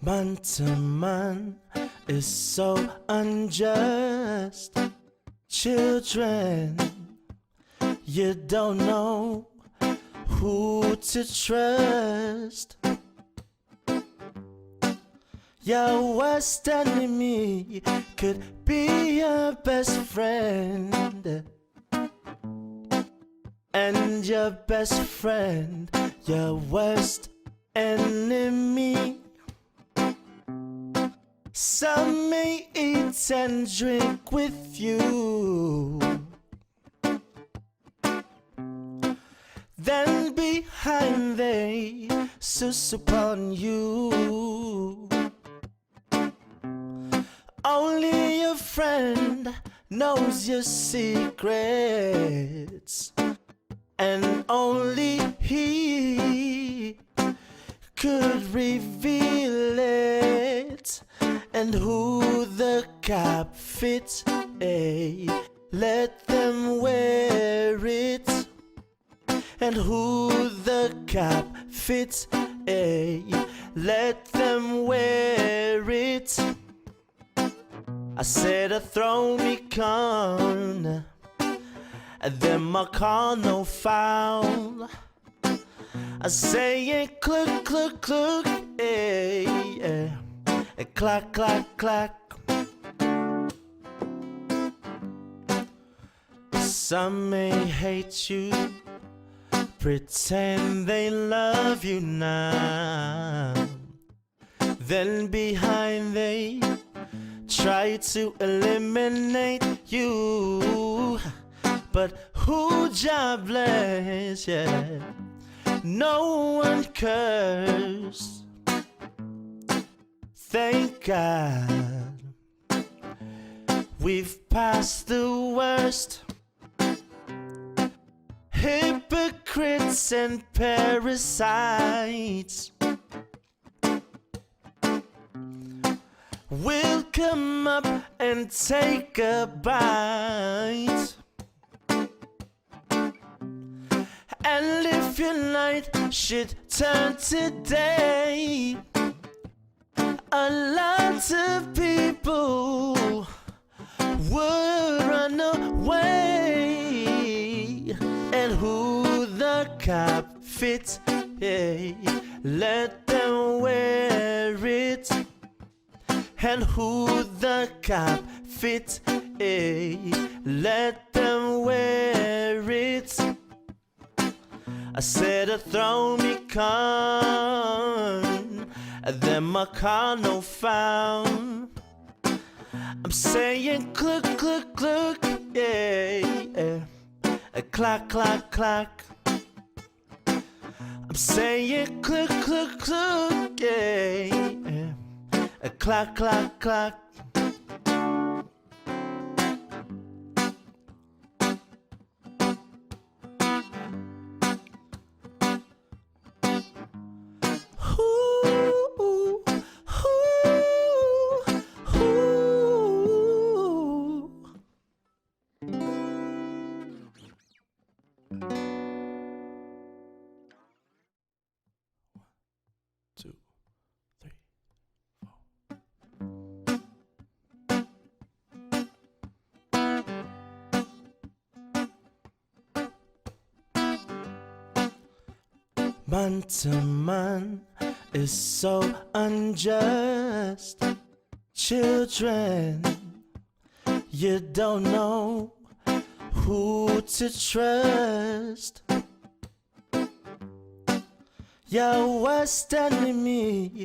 Man to man is so unjust. Children, you don't know who to trust. Your worst enemy could be your best friend, and your best friend your worst enemy. Some may eat and drink with you, then behind they sus upon you. Only your friend knows your secrets, and only he could reveal it. And who the cap fits, let them wear it. And who the cap fits, let them wear it. I said a throw me con, and them I call no foul. I say it cluck, cluck, cluck, clack, clack, clack. Some may hate you, pretend they love you now, then behind they try to eliminate you. But who God bless, yeah, no one cursed. Thank God we've passed the worst. Hypocrites and parasites will come up and take a bite. And if your night should turn to day, a lot of people would run away. And who the cap fits, let them wear it. And who the cap fits, let them wear it. I said a throw me con, them I call no foul. I'm saying cluck, cluck, cluck, yeah, clack, clack, clack. I'm saying cluck, cluck, cluck, yeah, clack, clack, clack. Two, three, four. Man to man is so unjust. Children, you don't know who to trust. Your worst enemy